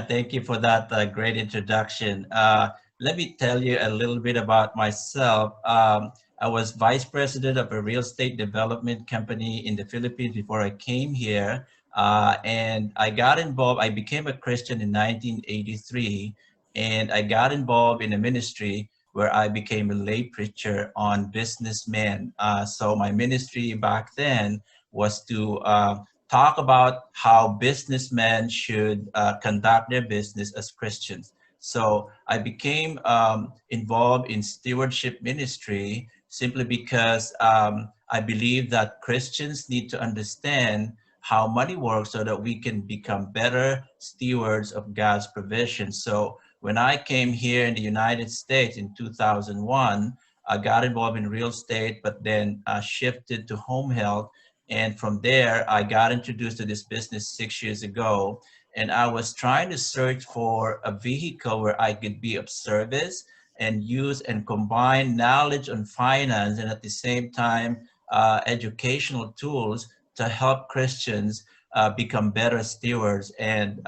Thank you for that great introduction. Let me tell you a little bit about myself. I was vice president of a real estate development company in the Philippines before I came here. And I got involved, I became a Christian in 1983, and I got involved in a ministry where I became a lay preacher on businessmen. So my ministry back then was to talk about how businessmen should conduct their business as Christians. So I became involved in stewardship ministry simply because I believe that Christians need to understand how money works so that we can become better stewards of God's provision. So when I came here in the United States in 2001, I got involved in real estate, but then shifted to home health, and from there, I got introduced to this business 6 years ago. And I was trying to search for a vehicle where I could be of service and use and combine knowledge on finance and at the same time, educational tools to help Christians become better stewards. And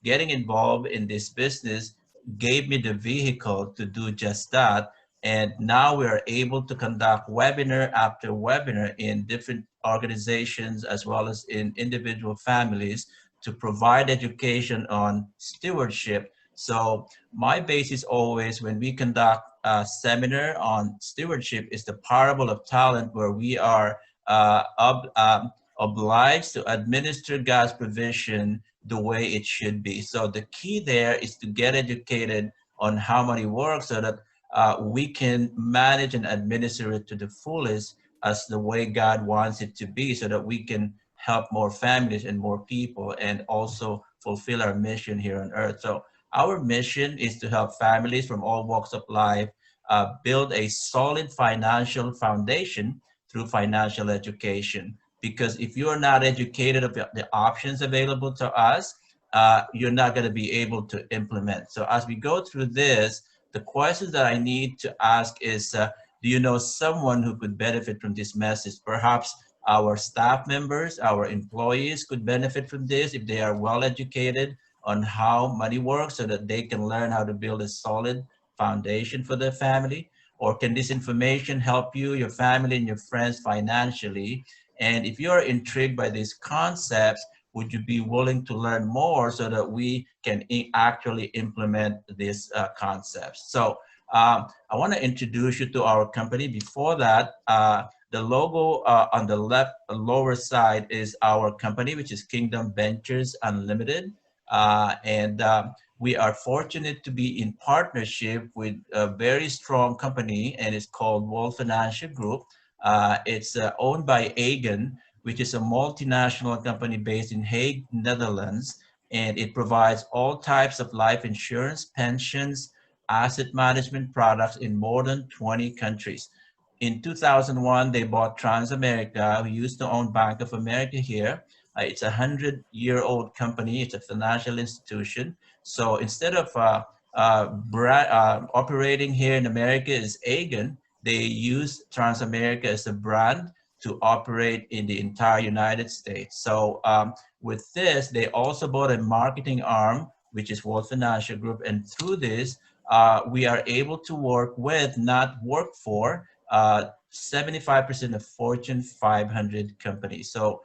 getting involved in this business gave me the vehicle to do just that. And now we are able to conduct webinar after webinar in different organizations as well as in individual families to provide education on stewardship. So my base is always when we conduct a seminar on stewardship is the parable of talent, where we are obliged to administer God's provision the way it should be. So the key there is to get educated on how money works so that we can manage and administer it to the fullest as the way God wants it to be, so that we can help more families and more people and also fulfill our mission here on earth. So our mission is to help families from all walks of life build a solid financial foundation through financial education. Because if you're not educated about the options available to us, you're not going to be able to implement. So as we go through this, the questions that I need to ask is, do you know someone who could benefit from this message? Perhaps our staff members, our employees could benefit from this if they are well educated on how money works so that they can learn how to build a solid foundation for their family. Or can this information help you, your family, and your friends financially? And if you're intrigued by these concepts, would you be willing to learn more so that we can actually implement these concepts? So I want to introduce you to our company. Before that, the logo on the left lower side is our company, which is Kingdom Ventures Unlimited. And we are fortunate to be in partnership with a very strong company, and it's called World Financial Group. It's owned by Aegon, which is a multinational company based in Hague, Netherlands, and it provides all types of life insurance, pensions, asset management products in more than 20 countries. In 2001, they bought Transamerica, who used to own Bank of America here. It's a 100-year-old company. It's a financial institution. So instead of operating here in America as Aegon, they use Transamerica as a brand to operate in the entire United States. So with this, they also bought a marketing arm, which is World Financial Group. And through this, we are able to work with, not work for, 75% of Fortune 500 companies. So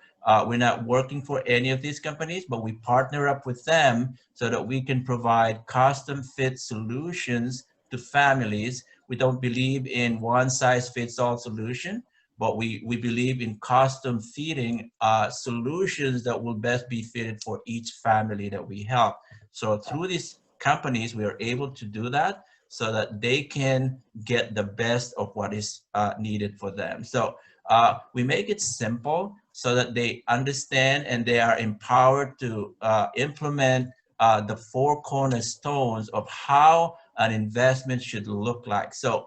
we're not working for any of these companies, but we partner up with them so that we can provide custom fit solutions to families. We don't believe in one size fits all solution, but we believe in custom fitting solutions that will best be fitted for each family that we help. So through these companies, we are able to do that so that they can get the best of what is needed for them. So we make it simple so that they understand and they are empowered to implement the four cornerstones of how an investment should look like. So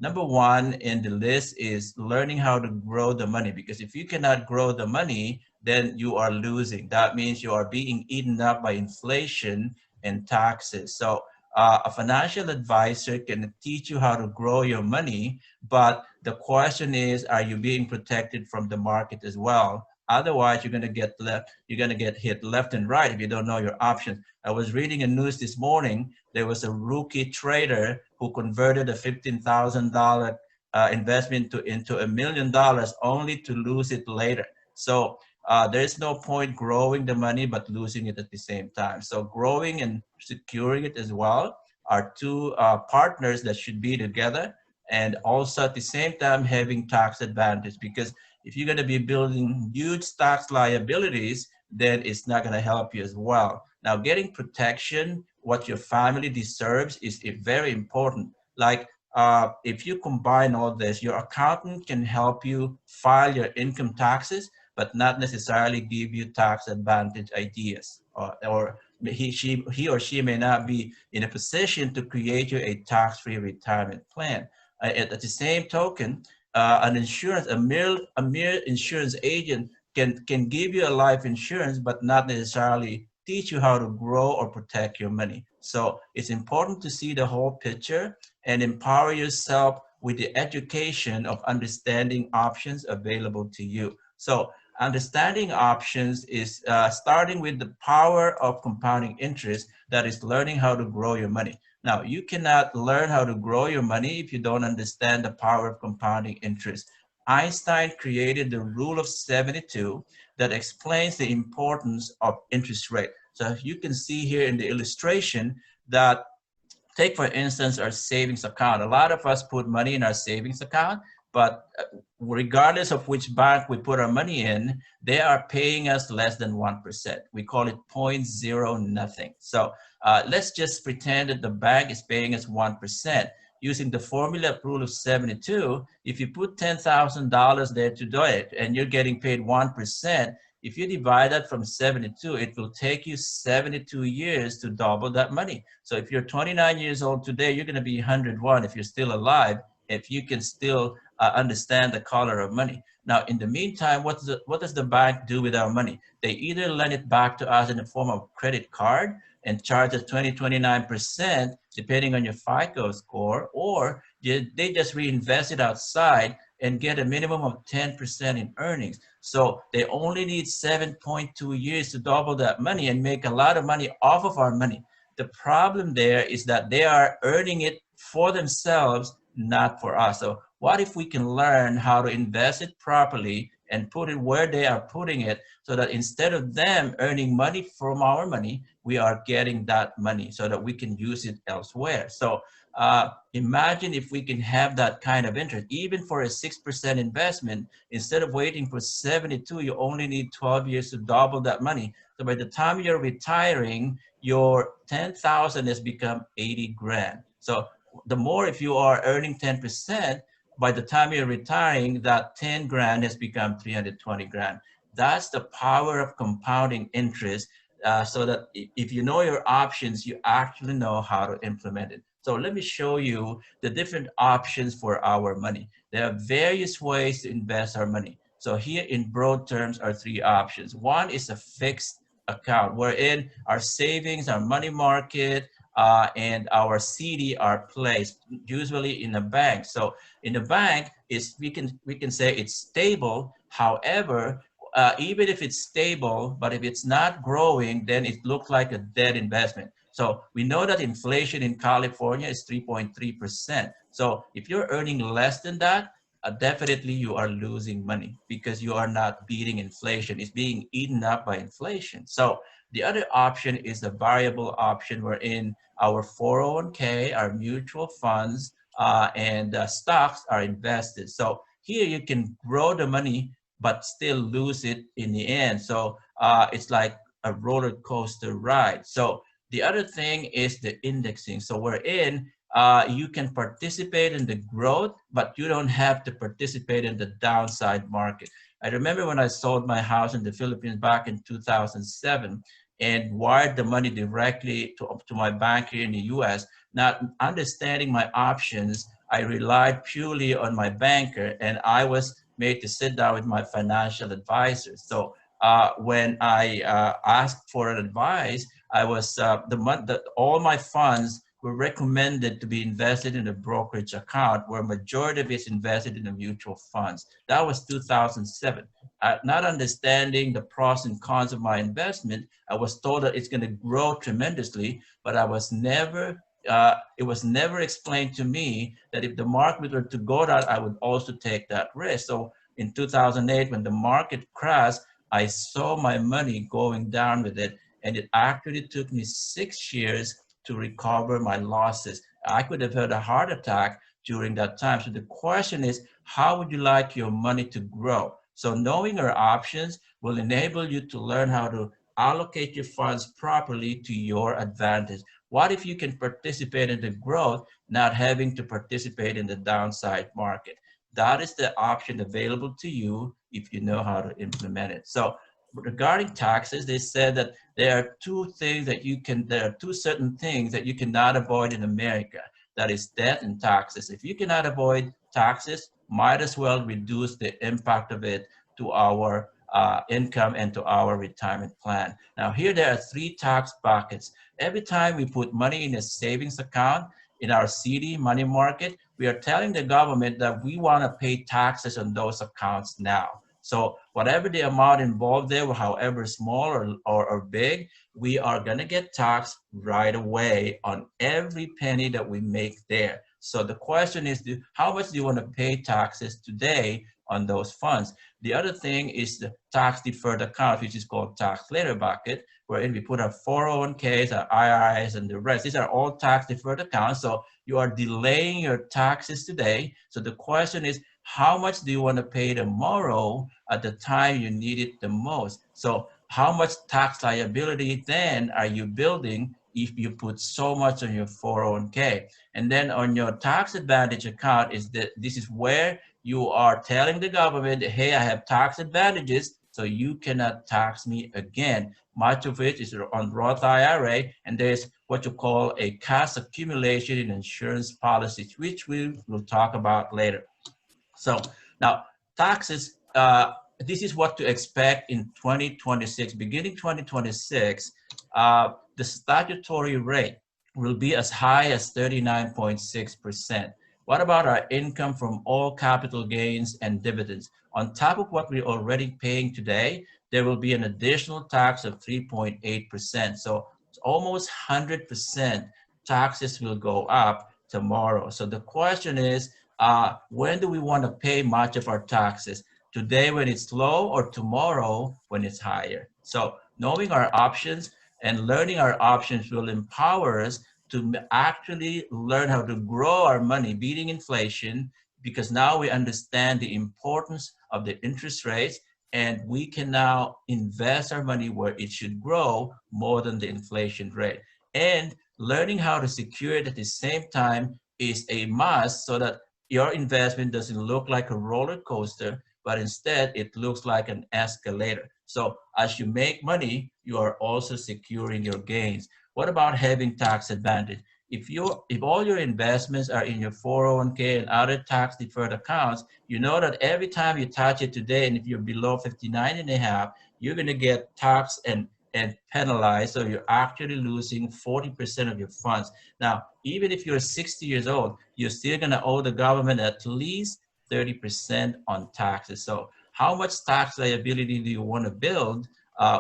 number one in the list is learning how to grow the money, because if you cannot grow the money, then you are losing. That means you are being eaten up by inflation and taxes. So a financial advisor can teach you how to grow your money, but the question is, are you being protected from the market as well? Otherwise, you're going to get hit left and right if you don't know your options. I was reading a news this morning. There was a rookie trader who converted a $15,000 investment into $1 million only to lose it later. So there's no point growing the money but losing it at the same time. So growing and securing it as well are two partners that should be together, and also at the same time having tax advantage, because if you're going to be building huge tax liabilities, then it's not going to help you as well. Now, getting protection, what your family deserves, is very important. Like if you combine all this, your accountant can help you file your income taxes, but not necessarily give you tax advantage ideas, or he or she may not be in a position to create you a tax-free retirement plan. At the same token, a mere insurance agent can give you a life insurance, but not necessarily teach you how to grow or protect your money. So it's important to see the whole picture and empower yourself with the education of understanding options available to you. So understanding options is starting with the power of compounding interest, that is learning how to grow your money. Now, you cannot learn how to grow your money if you don't understand the power of compounding interest. Einstein created the rule of 72 that explains the importance of interest rate. So you can see here in the illustration that, take for instance our savings account. A lot of us put money in our savings account, but regardless of which bank we put our money in, they are paying us less than 1%. We call it 0.0 nothing. So let's just pretend that the bank is paying us 1%. Using the formula rule of 72, if you put $10,000 there to do it and you're getting paid 1%, if you divide that from 72, it will take you 72 years to double that money. So if you're 29 years old today, you're going to be 101 if you're still alive, if you can still understand the color of money. Now, in the meantime, what does the bank do with our money? They either lend it back to us in the form of credit card and charge us 29%, depending on your FICO score, or they just reinvest it outside and get a minimum of 10% in earnings. So they only need 7.2 years to double that money and make a lot of money off of our money. The problem there is that they are earning it for themselves, not for us. So what if we can learn how to invest it properly and put it where they are putting it, so that instead of them earning money from our money, we are getting that money so that we can use it elsewhere. So imagine if we can have that kind of interest, even for a 6% investment. Instead of waiting for 72, you only need 12 years to double that money. So by the time you're retiring, your 10,000 has become 80 grand. So the more, if you are earning 10%, by the time you're retiring, that 10 grand has become 320 grand. That's the power of compounding interest, so that if you know your options, you actually know how to implement it. So let me show you the different options for our money. There are various ways to invest our money. So here in broad terms are three options. One is a fixed account, wherein our savings, our money market, and our CD are placed usually in a bank. So in the bank, we can say it's stable. However, even if it's stable, but if it's not growing, then it looks like a dead investment. So we know that inflation in California is 3.3%. So if you're earning less than that, definitely you are losing money, because you are not beating inflation. It's being eaten up by inflation. So the other option is the variable option, wherein our 401k, our mutual funds, and stocks are invested. So here you can grow the money, but still lose it in the end. So it's like a roller coaster ride. So the other thing is the indexing. So wherein you can participate in the growth, but you don't have to participate in the downside market. I remember when I sold my house in the Philippines back in 2007 and wired the money directly to my bank here in the US, not understanding my options, I relied purely on my banker, and I was made to sit down with my financial advisor. So when I asked for an advice, I was all my funds were recommended to be invested in a brokerage account where majority of it's invested in the mutual funds. That was 2007. Not understanding the pros and cons of my investment, I was told that it's going to grow tremendously, but it was never explained to me that if the market were to go down, I would also take that risk. So in 2008, when the market crashed, I saw my money going down with it, and it actually took me 6 years to recover my losses. I could have had a heart attack during that time. So the question is, how would you like your money to grow? So knowing your options will enable you to learn how to allocate your funds properly to your advantage. What if you can participate in the growth, not having to participate in the downside market? That is the option available to you if you know how to implement it. So regarding taxes, they said that there are there are two certain things that you cannot avoid in America. That is debt and taxes. If you cannot avoid taxes, might as well reduce the impact of it to our income and to our retirement plan. Now here there are three tax buckets. Every time we put money in a savings account, in our CD money market, we are telling the government that we want to pay taxes on those accounts now. So whatever the amount involved there, however small or big, we are going to get taxed right away on every penny that we make there. So the question is, how much do you want to pay taxes today on those funds? The other thing is the tax deferred account, which is called tax later bucket, wherein we put our 401ks, our IRAs, and the rest. These are all tax deferred accounts. So you are delaying your taxes today. So the question is, how much do you want to pay tomorrow at the time you need it the most? So how much tax liability then are you building if you put so much on your 401k? And then on your tax advantage account this is where you are telling the government, hey, I have tax advantages, so you cannot tax me again. Much of it is on Roth IRA, and there's what you call a cash accumulation in insurance policies, which we will talk about later. So now taxes, this is what to expect in 2026. Beginning 2026, the statutory rate will be as high as 39.6%. What about our income from all capital gains and dividends? On top of what we're already paying today, there will be an additional tax of 3.8%. So it's almost 100% taxes will go up tomorrow. So the question is, when do we want to pay much of our taxes? Today when it's low, or tomorrow when it's higher? So knowing our options and learning our options will empower us to actually learn how to grow our money, beating inflation, because now we understand the importance of the interest rates, and we can now invest our money where it should grow more than the inflation rate. And learning how to secure it at the same time is a must, so that your investment doesn't look like a roller coaster, but instead it looks like an escalator. So as you make money, you are also securing your gains. What about having tax advantage? If all your investments are in your 401k and other tax deferred accounts, you know that every time you touch it today, and if you're below 59 and a half, you're going to get taxed and penalized. So you're actually losing 40% of your funds. Now, even if you're 60 years old, you're still going to owe the government at least 30% on taxes. So how much tax liability do you want to build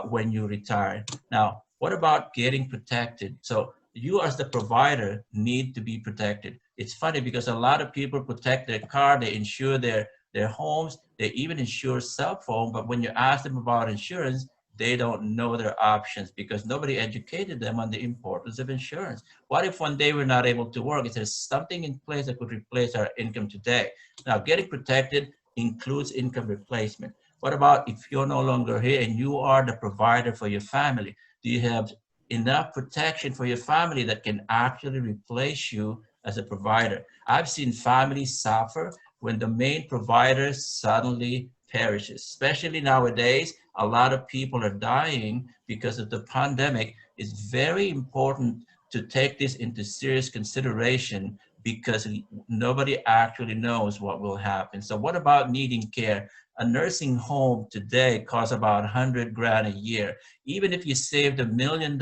when you retire? Now, what about getting protected? So you as the provider need to be protected. It's funny because a lot of people protect their car, they insure their homes, they even insure cell phone, but when you ask them about insurance, they don't know their options because nobody educated them on the importance of insurance. What if one day we're not able to work? Is there something in place that could replace our income today? Now, getting protected includes income replacement. What about if you're no longer here and you are the provider for your family? Do you have enough protection for your family that can actually replace you as a provider? I've seen families suffer when the main provider suddenly perishes, especially nowadays. A lot of people are dying because of the pandemic. It's very important to take this into serious consideration because nobody actually knows what will happen. So what about needing care? A nursing home today costs about 100 grand a year. Even if you saved $1 million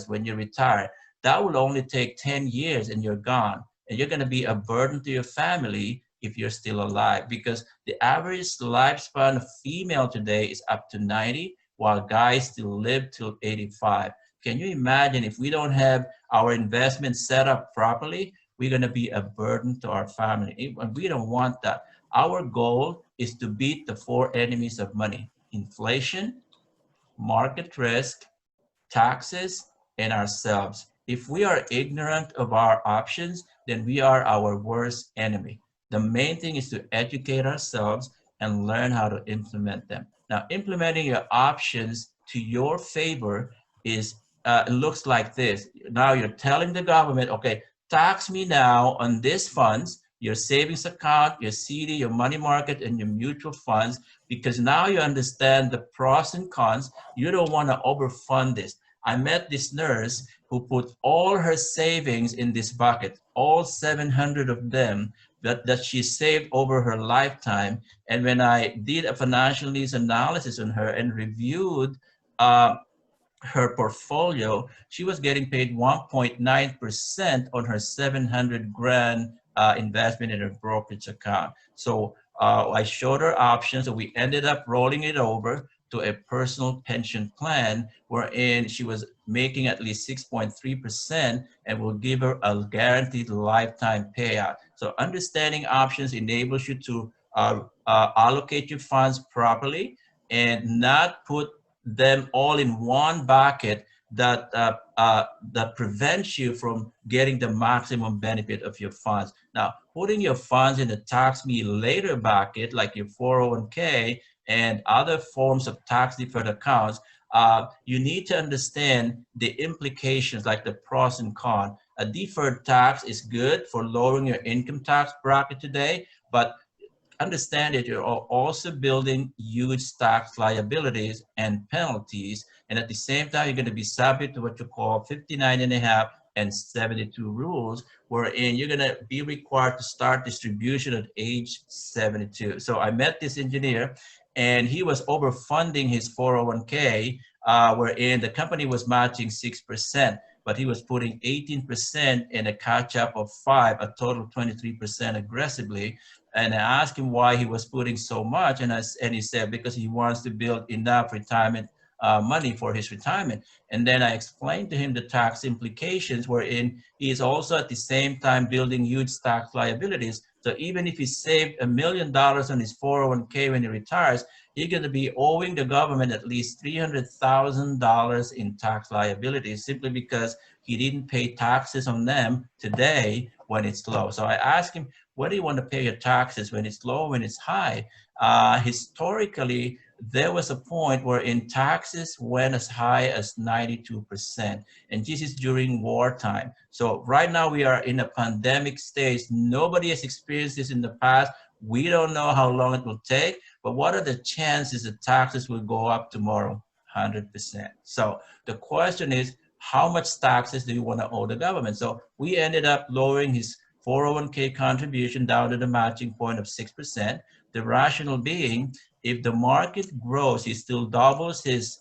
when you retire, that will only take 10 years and you're gone. And you're going to be a burden to your family if you're still alive, because the average lifespan of female today is up to 90, while guys still live till 85. Can you imagine if we don't have our investment set up properly, we're going to be a burden to our family. And we don't want that. Our goal is to beat the four enemies of money: inflation, market risk, taxes, and ourselves. If we are ignorant of our options, then we are our worst enemy. The main thing is to educate ourselves and learn how to implement them. Now, implementing your options to your favor is looks like this. Now you're telling the government, okay, tax me now on these funds, your savings account, your CD, your money market, and your mutual funds, because now you understand the pros and cons. You don't want to overfund this. I met this nurse who put all her savings in this bucket, all 700 of them that she saved over her lifetime. And when I did a financial needs analysis on her and reviewed uh, her portfolio, she was getting paid 1.9% on her 700 grand investment in her brokerage account. So I showed her options, and we ended up rolling it over to a personal pension plan wherein she was making at least 6.3% and will give her a guaranteed lifetime payout. So understanding options enables you to allocate your funds properly and not put them all in one bucket that prevents you from getting the maximum benefit of your funds. Now, putting your funds in the tax me later bucket, like your 401k and other forms of tax deferred accounts, you need to understand the implications, like the pros and cons. A deferred tax is good for lowering your income tax bracket today, but understand that you're also building huge tax liabilities and penalties. And at the same time, you're going to be subject to what you call 59 and a half and 72 rules, wherein you're going to be required to start distribution at age 72. So I met this engineer, and he was overfunding his 401k, wherein the company was matching 6%, but he was putting 18% in a catch up of 5, a total of 23% aggressively. And I asked him why he was putting so much, and he said because he wants to build enough retirement money for his retirement. And then I explained to him the tax implications, wherein he is also at the same time building huge tax liabilities. So even if he saved $1 million on his 401k when he retires, he's going to be owing the government at least $300,000 in tax liabilities simply because he didn't pay taxes on them today when it's low. So I asked him, what do you want to pay your taxes, when it's low, when it's high? Historically, there was a point where in taxes went as high as 92%, and this is during wartime. So right now we are in a pandemic stage. Nobody has experienced this in the past. We don't know how long it will take, but what are the chances that taxes will go up tomorrow? 100%. So the question is, how much taxes do you want to owe the government? So we ended up lowering his 401k contribution down to the matching point of 6%. The rationale being, if the market grows, he still doubles his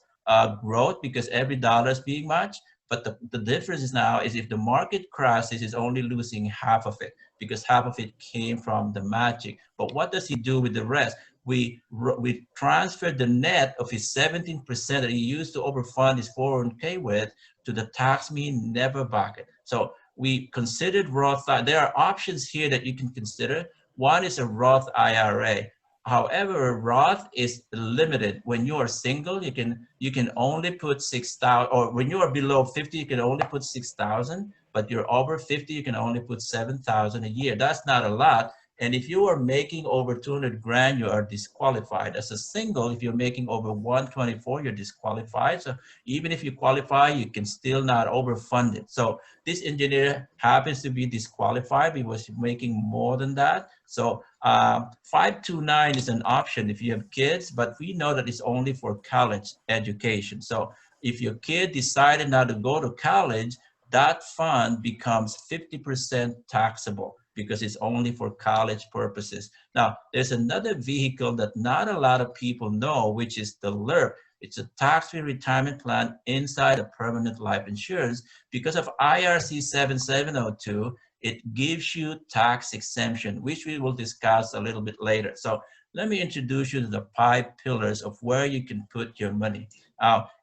growth because every dollar is being matched. But the difference is now is if the market crashes, he's only losing half of it because half of it came from the matching. But what does he do with the rest? We transferred the net of his 17% that he used to overfund his 401k with to the tax me never bucket. So we considered Roth. There are options here that you can consider. One is a Roth IRA. However, Roth is limited. When you are single, you can only put 6,000, or when you are below 50, you can only put 6,000. But you're over 50, you can only put 7,000 a year. That's not a lot. And if you are making over 200 grand, you are disqualified. As a single, if you're making over 124, you're disqualified. So even if you qualify, you can still not overfund it. So this engineer happens to be disqualified. He was making more than that. So 529 is an option if you have kids, but we know that it's only for college education. So if your kid decided not to go to college, that fund becomes 50% taxable because it's only for college purposes. Now, there's another vehicle that not a lot of people know, which is the LIRP. It's a tax-free retirement plan inside a permanent life insurance. Because of IRC 7702, it gives you tax exemption, which we will discuss a little bit later. So let me introduce you to the 5 pillars of where you can put your money.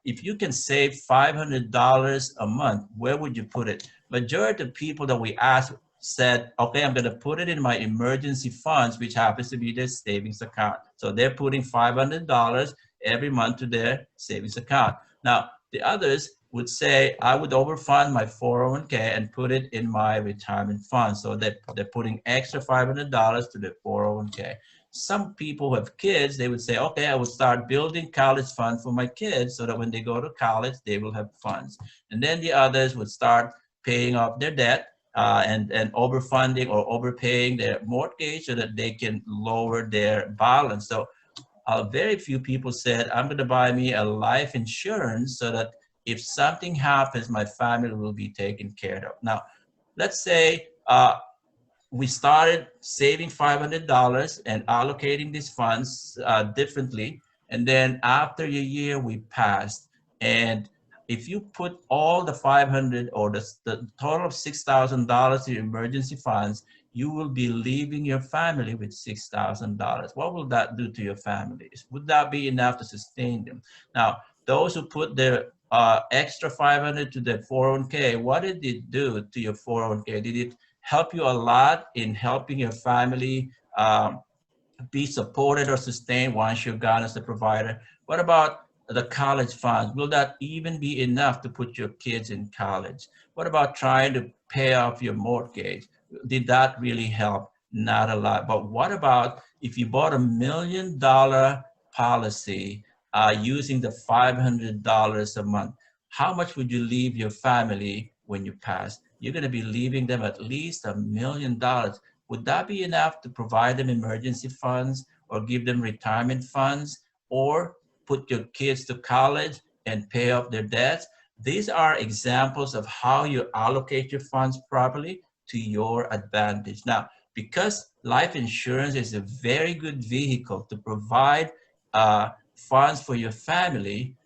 If you can save $500 a month, where would you put it? Majority of people that we asked said, okay, I'm going to put it in my emergency funds, which happens to be their savings account. So they're putting $500 every month to their savings account. Now, the others would say, I would overfund my 401k and put it in my retirement fund. So they're putting extra $500 to their 401k. Some people who have kids, they would say, okay, I would start building college fund for my kids so that when they go to college, they will have funds. And then the others would start paying off their debt and overfunding or overpaying their mortgage so that they can lower their balance. So very few people said, I'm going to buy me a life insurance so that if something happens, my family will be taken care of. Now, let's say we started saving $500 and allocating these funds differently. And then after a year, we passed. And if you put all the 500 or the total of $6,000 in emergency funds, you will be leaving your family with $6,000. What will that do to your families? Would that be enough to sustain them? Now, those who put their extra 500 to their 401k, what did it do to your 401k? Did it help you a lot in helping your family be supported or sustained once you're gone as the provider? What about the college funds? Will that even be enough to put your kids in college? What about trying to pay off your mortgage? Did that really help? Not a lot. But what about if you bought $1 million policy using the $500 a month? How much would you leave your family when you pass? You're going to be leaving them at least $1 million. Would that be enough to provide them emergency funds or give them retirement funds or put your kids to college and pay off their debts? These are examples of how you allocate your funds properly to your advantage. Now, because life insurance is a very good vehicle to provide funds for your family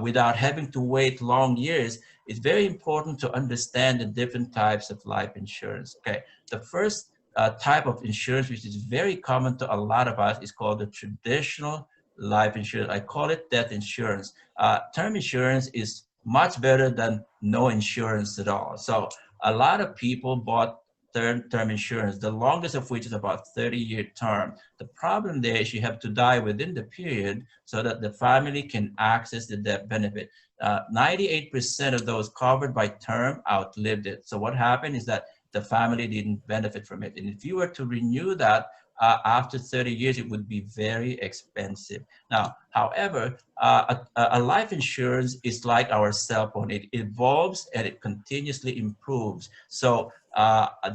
without having to wait long years, it's very important to understand the different types of life insurance. Okay, the first type of insurance, which is very common to a lot of us, is called the traditional life insurance. I call it death insurance. Term insurance is much better than no insurance at all. So a lot of people bought term insurance, the longest of which is about 30-year term. The problem there is you have to die within the period so that the family can access the death benefit. 98% of those covered by term outlived it. So what happened is that the family didn't benefit from it. And if you were to renew that after 30 years, it would be very expensive. Now, however, a life insurance is like our cell phone. It evolves and it continuously improves. So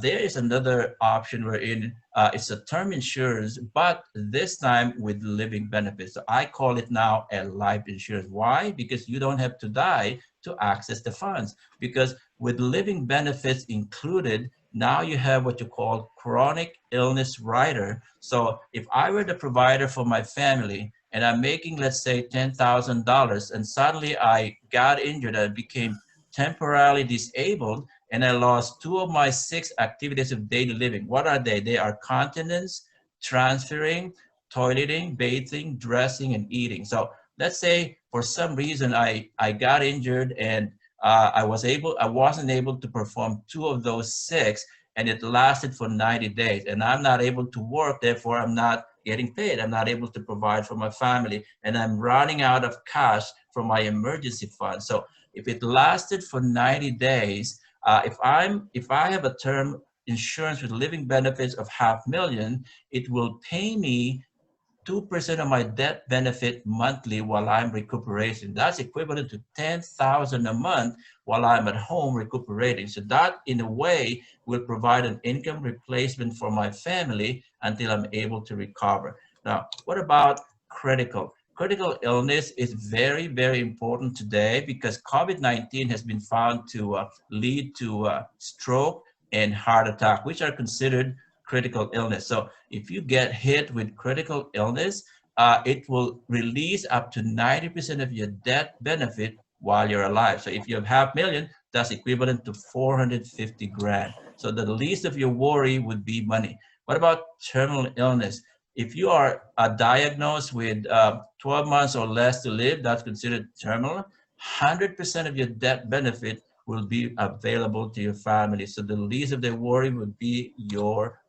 there is another option wherein it's a term insurance, but this time with living benefits. So I call it now a life insurance. Why? Because you don't have to die to access the funds. Because with living benefits included, now you have what you call chronic illness rider. So if I were the provider for my family and I'm making, let's say, $10,000 and suddenly I got injured, I became temporarily disabled and I lost 2 of my 6 activities of daily living. What are they? They are continence, transferring, toileting, bathing, dressing, and eating. So let's say for some reason I got injured and I wasn't able to perform 2 of those 6, and it lasted for 90 days. And I'm not able to work, therefore I'm not getting paid. I'm not able to provide for my family, and I'm running out of cash from my emergency fund. So if it lasted for 90 days, if I have a term insurance with living benefits of $500,000, it will pay me 2% of my death benefit monthly while I'm recuperating. That's equivalent to $10,000 a month while I'm at home recuperating. So that, in a way, will provide an income replacement for my family until I'm able to recover. Now, what about critical? Critical illness is very, very important today because COVID-19 has been found to lead to stroke and heart attack, which are considered critical illness. So if you get hit with critical illness, it will release up to 90% of your death benefit while you're alive. So if you have half million, that's equivalent to 450 grand. So the least of your worry would be money. What about terminal illness? If you are diagnosed with 12 months or less to live, that's considered terminal. 100% of your death benefit will be available to your family. So the least of their worry would be your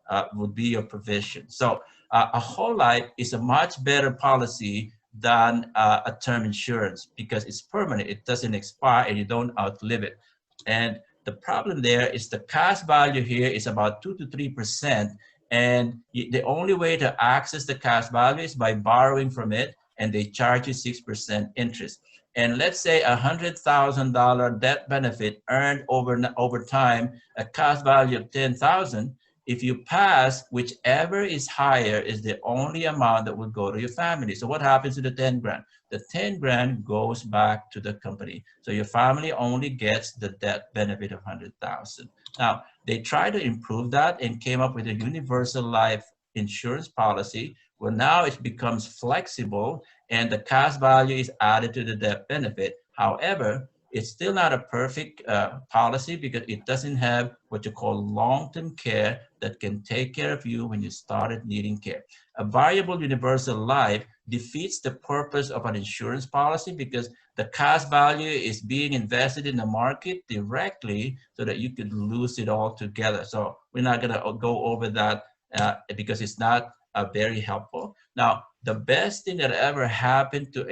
provision. So a whole life is a much better policy than a term insurance because it's permanent. It doesn't expire and you don't outlive it. And the problem there is the cash value here is about 2 to 3%. And the only way to access the cash value is by borrowing from it, and they charge you 6% interest. And let's say $100,000 debt benefit earned over time, a cash value of 10,000. If you pass, whichever is higher is the only amount that will go to your family. So what happens to the 10 grand? The 10 grand goes back to the company. So your family only gets the debt benefit of 100,000. Now, they tried to improve that and came up with a universal life insurance policy where now it becomes flexible and the cash value is added to the debt benefit. However, it's still not a perfect policy because it doesn't have what you call long-term care that can take care of you when you started needing care. A variable universal life defeats the purpose of an insurance policy because the cash value is being invested in the market directly so that you could lose it all together. So we're not going to go over that because it's not very helpful. Now, the best thing that ever happened to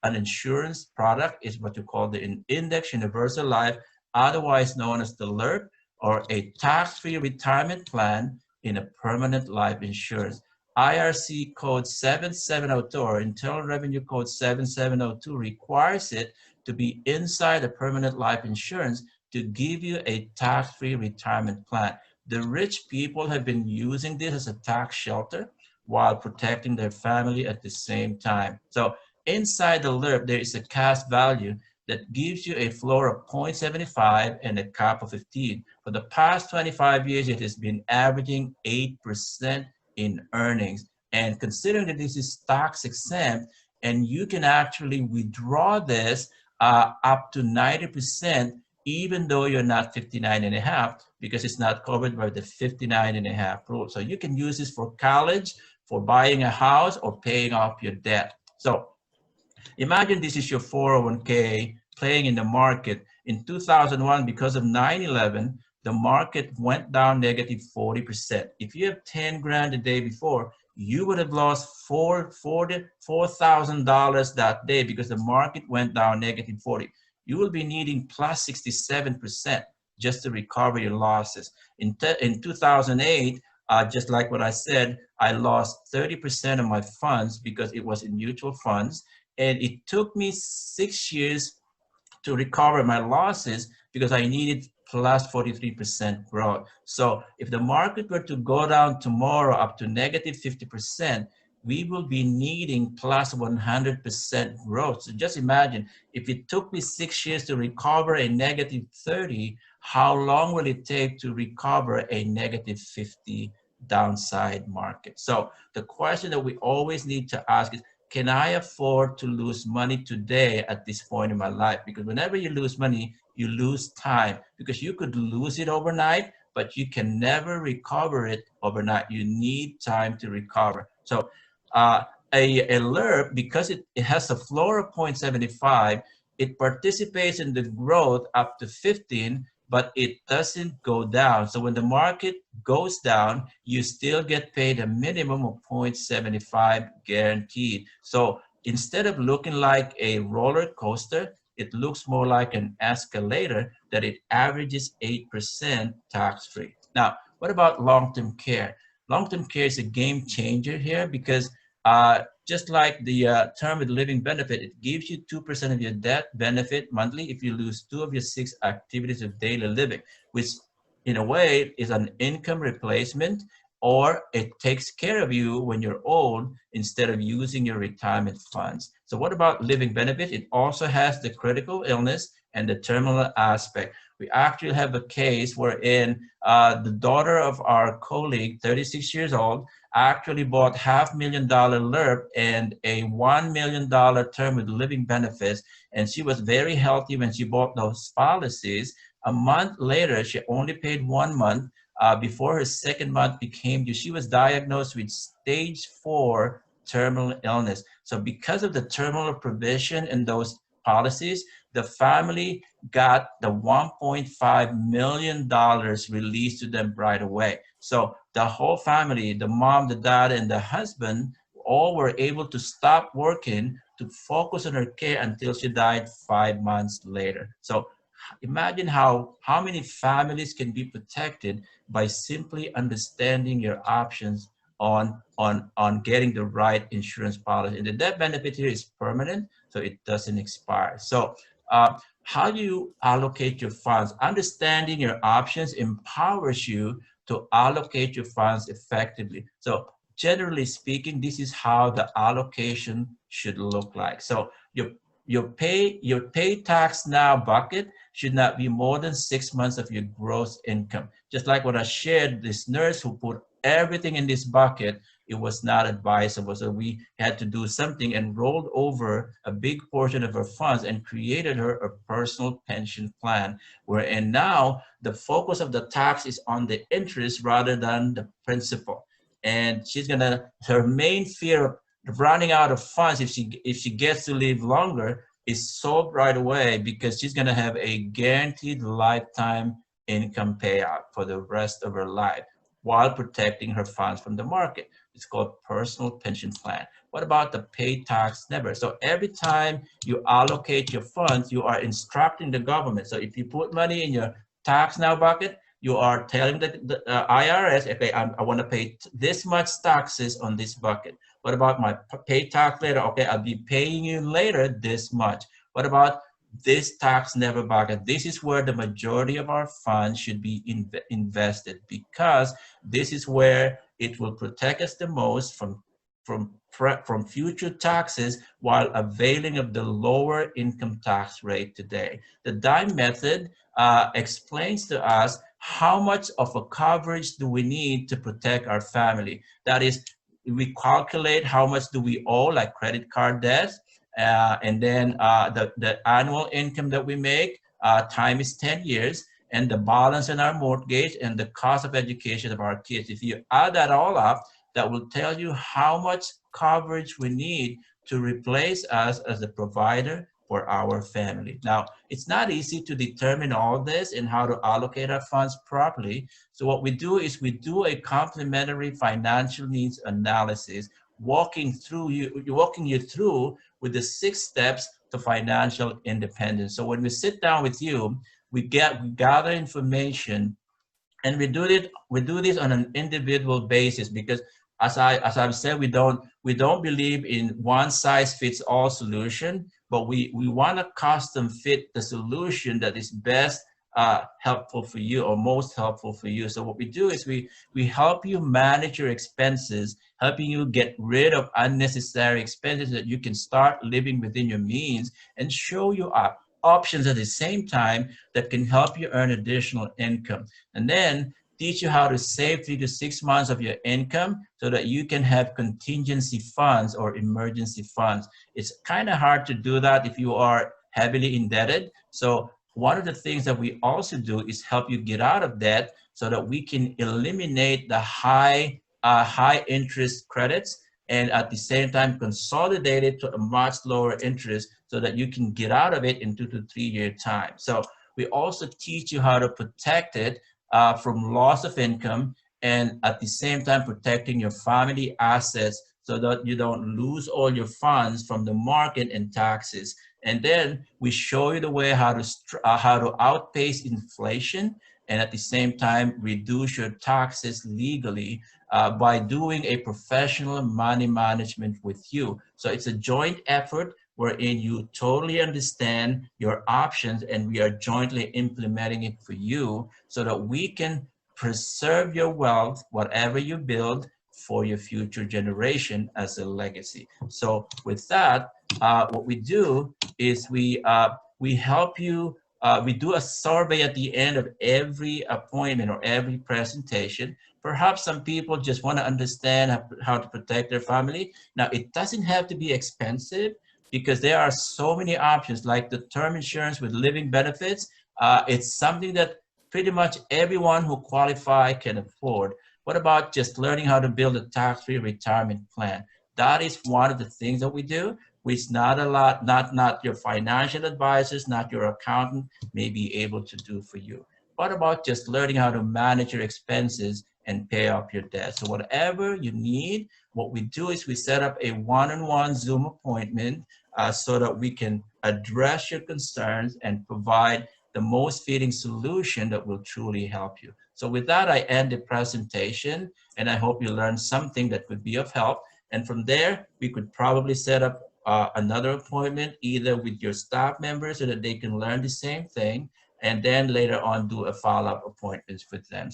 an insurance product is what you call the Index Universal Life, otherwise known as the LIRP, or a tax-free retirement plan in a permanent life insurance. IRC code 7702 or Internal Revenue Code 7702 requires it to be inside a permanent life insurance to give you a tax-free retirement plan. The rich people have been using this as a tax shelter while protecting their family at the same time. So inside the LIRP, there is a cash value that gives you a floor of 0.75 and a cap of 15. For the past 25 years, it has been averaging 8% in earnings. And considering that this is tax exempt, and you can actually withdraw this up to 90%, even though you're not 59 and a half, because it's not covered by the 59 and a half rule. So you can use this for college, for buying a house, or paying off your debt. So imagine this is your 401k playing in the market. In 2001, because of 9/11, the market went down negative 40%. If you have 10 grand the day before, you would have lost $4,000 that day because the market went down negative 40. You will be needing plus 67% just to recover your losses. In 2008, just like what I said, I lost 30% of my funds because it was in mutual funds. And it took me 6 years to recover my losses because I needed plus 43% growth. So if the market were to go down tomorrow up to negative 50%, we will be needing plus 100% growth. So just imagine, if it took me 6 years to recover a negative 30, how long will it take to recover a negative 50 downside market? So the question that we always need to ask is, can I afford to lose money today at this point in my life? Because whenever you lose money, you lose time, because you could lose it overnight, but you can never recover it overnight. You need time to recover. So a LIRP, because it has a floor of 0.75, it participates in the growth up to 15, but it doesn't go down. So when the market goes down, you still get paid a minimum of 0.75 guaranteed. So instead of looking like a roller coaster, it looks more like an escalator that it averages 8% tax-free. Now, what about long-term care? Long-term care is a game changer here because just like the term with living benefit, it gives you 2% of your debt benefit monthly if you lose 2 of your 6 activities of daily living, which in a way is an income replacement, or it takes care of you when you're old instead of using your retirement funds. So what about living benefit? It also has the critical illness and the terminal aspect. We actually have a case wherein the daughter of our colleague, 36 years old, actually bought $500,000 LIRP and a $1 million term with living benefits. And she was very healthy when she bought those policies. A month later, she only paid 1 month before her second month became due. She was diagnosed with stage 4 terminal illness. So because of the terminal provision in those policies, the family got the $1.5 million released to them right away. So the whole family, the mom, the dad, and the husband, all were able to stop working to focus on her care until she died 5 months later. So imagine how many families can be protected by simply understanding your options on getting the right insurance policy. And the death benefit here is permanent, so it doesn't expire. So how do you allocate your funds? Understanding your options empowers you to allocate your funds effectively. So generally speaking, this is how the allocation should look like. So your pay tax now bucket should not be more than 6 months of your gross income. Just like what I shared, this nurse who put everything in this bucket, it was not advisable. So we had to do something and rolled over a big portion of her funds and created her a personal pension plan, wherein now the focus of the tax is on the interest rather than the principal. And her main fear of running out of funds if she gets to live longer is solved right away, because she's going to have a guaranteed lifetime income payout for the rest of her life while protecting her funds from the market. It's called personal pension plan. What about the pay tax never? So every time you allocate your funds, you are instructing the government. So if you put money in your tax now bucket, you are telling the IRS, okay, I want to pay this much taxes on this bucket. What about my pay tax later? Okay, I'll be paying you later this much. What about this tax never bucket? This is where the majority of our funds should be invested, because this is where it will protect us the most from future taxes while availing of the lower income tax rate today. The DIME method explains to us how much of a coverage do we need to protect our family. That is, we calculate how much do we owe, like credit card debts, and then the annual income that we make times 10 years, and the balance in our mortgage and the cost of education of our kids. If you add that all up, that will tell you how much coverage we need to replace us as a provider for our family. Now, it's not easy to determine all this and how to allocate our funds properly. So what we do is we do a complementary financial needs analysis, walking you through with the 6 steps to financial independence. So when we sit down with you, we gather information, and we do this on an individual basis, because as I've said, we don't believe in one size fits all solution, but we want to custom fit the solution that is best helpful for you, or most helpful for you. So what we do is we help you manage your expenses, helping you get rid of unnecessary expenses so that you can start living within your means, and show you options at the same time that can help you earn additional income. And then teach you how to save 3 to 6 months of your income so that you can have contingency funds or emergency funds. It's kind of hard to do that if you are heavily indebted. So one of the things that we also do is help you get out of debt so that we can eliminate the high interest credits, and at the same time consolidate it to a much lower interest so that you can get out of it in 2 to 3 year time. So we also teach you how to protect it from loss of income, and at the same time protecting your family assets so that you don't lose all your funds from the market and taxes. And then we show you the way how to outpace inflation, and at the same time reduce your taxes legally by doing a professional money management with you. So it's a joint effort wherein you totally understand your options, and we are jointly implementing it for you so that we can preserve your wealth, whatever you build, for your future generation as a legacy. So with that, what we do is we help you We do a survey at the end of every appointment or every presentation. Perhaps some people just want to understand how to protect their family. Now, it doesn't have to be expensive because there are so many options like the term insurance with living benefits. It's something that pretty much everyone who qualify can afford. What about just learning how to build a tax-free retirement plan? That is one of the things that we do, which not a lot, not your financial advisors, not your accountant may be able to do for you. What about just learning how to manage your expenses and pay off your debt? So whatever you need, what we do is we set up a one-on-one Zoom appointment so that we can address your concerns and provide the most fitting solution that will truly help you. So with that, I end the presentation, and I hope you learned something that could be of help. And from there, we could probably set up another appointment either with your staff members so that they can learn the same thing, and then later on do a follow-up appointments with them.